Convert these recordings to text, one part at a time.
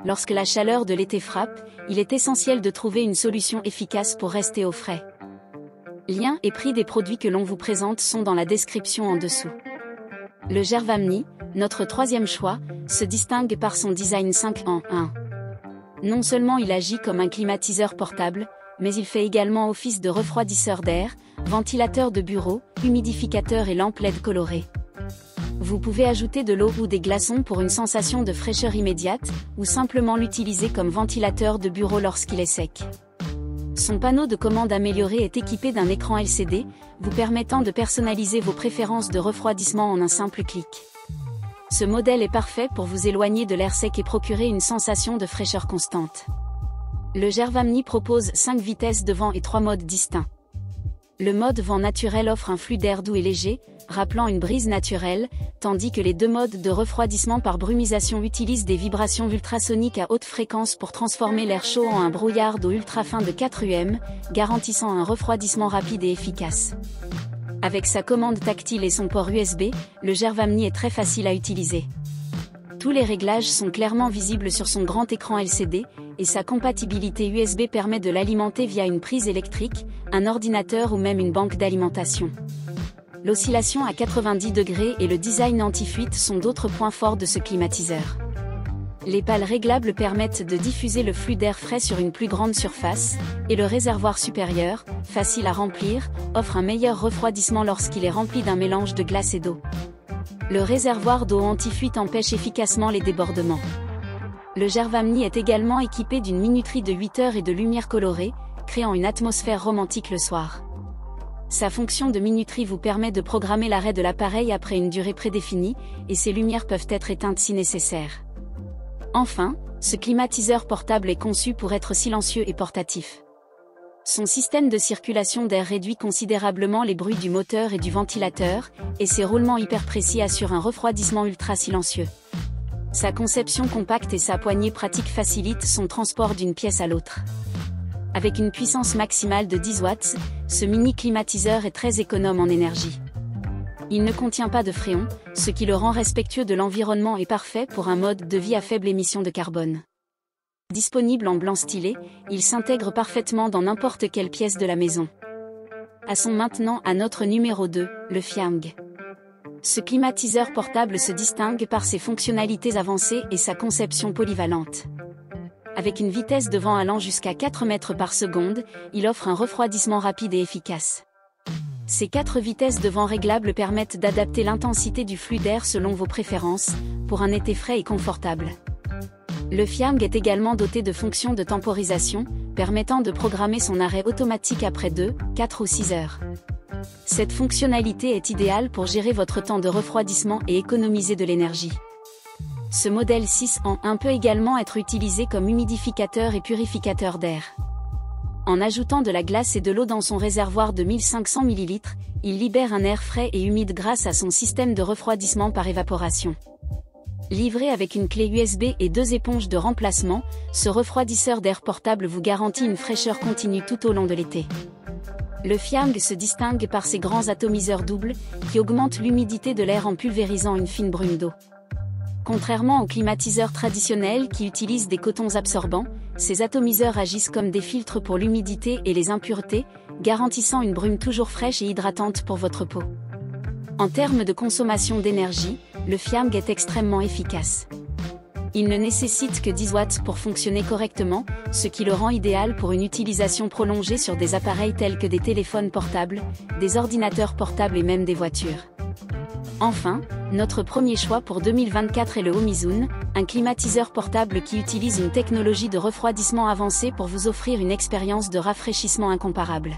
Lorsque la chaleur de l'été frappe, il est essentiel de trouver une solution efficace pour rester au frais. Liens et prix des produits que l'on vous présente sont dans la description en dessous. Le Gervamni, notre troisième choix, se distingue par son design 5 en 1. Non seulement il agit comme un climatiseur portable, mais il fait également office de refroidisseur d'air, ventilateur de bureau, humidificateur et lampe LED colorée. Vous pouvez ajouter de l'eau ou des glaçons pour une sensation de fraîcheur immédiate, ou simplement l'utiliser comme ventilateur de bureau lorsqu'il est sec. Son panneau de commande amélioré est équipé d'un écran LCD, vous permettant de personnaliser vos préférences de refroidissement en un simple clic. Ce modèle est parfait pour vous éloigner de l'air sec et procurer une sensation de fraîcheur constante. Le Gervamni propose 5 vitesses de vent et 3 modes distincts. Le mode vent naturel offre un flux d'air doux et léger, rappelant une brise naturelle, tandis que les 2 modes de refroidissement par brumisation utilisent des vibrations ultrasoniques à haute fréquence pour transformer l'air chaud en un brouillard d'eau ultra fin de 4 UM, garantissant un refroidissement rapide et efficace. Avec sa commande tactile et son port USB, le Gervamni est très facile à utiliser. Tous les réglages sont clairement visibles sur son grand écran LCD, et sa compatibilité USB permet de l'alimenter via une prise électrique, un ordinateur ou même une banque d'alimentation. L'oscillation à 90 degrés et le design anti-fuite sont d'autres points forts de ce climatiseur. Les pales réglables permettent de diffuser le flux d'air frais sur une plus grande surface, et le réservoir supérieur, facile à remplir, offre un meilleur refroidissement lorsqu'il est rempli d'un mélange de glace et d'eau. Le réservoir d'eau anti-fuite empêche efficacement les débordements. Le Gervamni est également équipé d'une minuterie de 8 heures et de lumière colorée, créant une atmosphère romantique le soir. Sa fonction de minuterie vous permet de programmer l'arrêt de l'appareil après une durée prédéfinie, et ces lumières peuvent être éteintes si nécessaire. Enfin, ce climatiseur portable est conçu pour être silencieux et portatif. Son système de circulation d'air réduit considérablement les bruits du moteur et du ventilateur, et ses roulements hyper précis assurent un refroidissement ultra silencieux. Sa conception compacte et sa poignée pratique facilitent son transport d'une pièce à l'autre. Avec une puissance maximale de 10 watts, ce mini climatiseur est très économe en énergie. Il ne contient pas de fréon, ce qui le rend respectueux de l'environnement et parfait pour un mode de vie à faible émission de carbone. Disponible en blanc stylé, il s'intègre parfaitement dans n'importe quelle pièce de la maison. Passons maintenant à notre numéro 2, le Fiamg. Ce climatiseur portable se distingue par ses fonctionnalités avancées et sa conception polyvalente. Avec une vitesse de vent allant jusqu'à 4 mètres par seconde, il offre un refroidissement rapide et efficace. Ces 4 vitesses de vent réglables permettent d'adapter l'intensité du flux d'air selon vos préférences, pour un été frais et confortable. Le Fiamg est également doté de fonctions de temporisation, permettant de programmer son arrêt automatique après 2, 4 ou 6 heures. Cette fonctionnalité est idéale pour gérer votre temps de refroidissement et économiser de l'énergie. Ce modèle 6 en 1 peut également être utilisé comme humidificateur et purificateur d'air. En ajoutant de la glace et de l'eau dans son réservoir de 1500 ml, il libère un air frais et humide grâce à son système de refroidissement par évaporation. Livré avec une clé USB et 2 éponges de remplacement, ce refroidisseur d'air portable vous garantit une fraîcheur continue tout au long de l'été. Le Fiamg se distingue par ses grands atomiseurs doubles, qui augmentent l'humidité de l'air en pulvérisant une fine brume d'eau. Contrairement aux climatiseurs traditionnels qui utilisent des cotons absorbants, ces atomiseurs agissent comme des filtres pour l'humidité et les impuretés, garantissant une brume toujours fraîche et hydratante pour votre peau. En termes de consommation d'énergie, le Fiamg est extrêmement efficace. Il ne nécessite que 10 watts pour fonctionner correctement, ce qui le rend idéal pour une utilisation prolongée sur des appareils tels que des téléphones portables, des ordinateurs portables et même des voitures. Enfin, notre premier choix pour 2024 est le Homizone, un climatiseur portable qui utilise une technologie de refroidissement avancée pour vous offrir une expérience de rafraîchissement incomparable.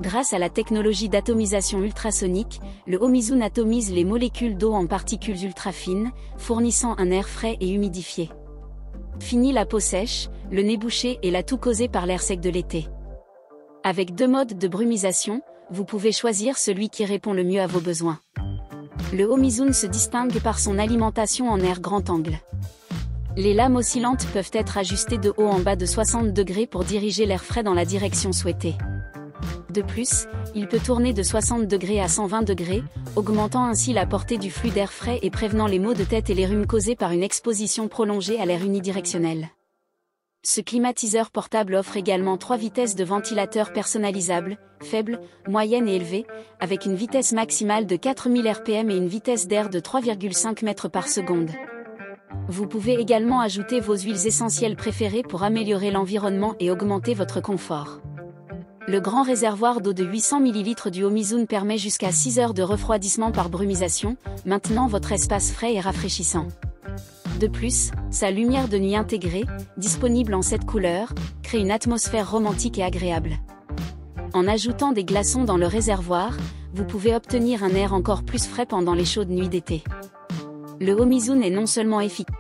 Grâce à la technologie d'atomisation ultrasonique, le Homizone atomise les molécules d'eau en particules ultra fines, fournissant un air frais et humidifié. Fini la peau sèche, le nez bouché et la toux causée par l'air sec de l'été. Avec 2 modes de brumisation, vous pouvez choisir celui qui répond le mieux à vos besoins. Le Homizone se distingue par son alimentation en air grand angle. Les lames oscillantes peuvent être ajustées de haut en bas de 60 degrés pour diriger l'air frais dans la direction souhaitée. De plus, il peut tourner de 60 degrés à 120 degrés, augmentant ainsi la portée du flux d'air frais et prévenant les maux de tête et les rhumes causés par une exposition prolongée à l'air unidirectionnel. Ce climatiseur portable offre également 3 vitesses de ventilateur personnalisables, faible, moyenne et élevée, avec une vitesse maximale de 4000 rpm et une vitesse d'air de 3,5 mètres par seconde. Vous pouvez également ajouter vos huiles essentielles préférées pour améliorer l'environnement et augmenter votre confort. Le grand réservoir d'eau de 800 ml du Homizoon permet jusqu'à 6 heures de refroidissement par brumisation, maintenant votre espace frais et rafraîchissant. De plus, sa lumière de nuit intégrée, disponible en 7 couleurs, crée une atmosphère romantique et agréable. En ajoutant des glaçons dans le réservoir, vous pouvez obtenir un air encore plus frais pendant les chaudes nuits d'été. Le Homizoon est non seulement efficace,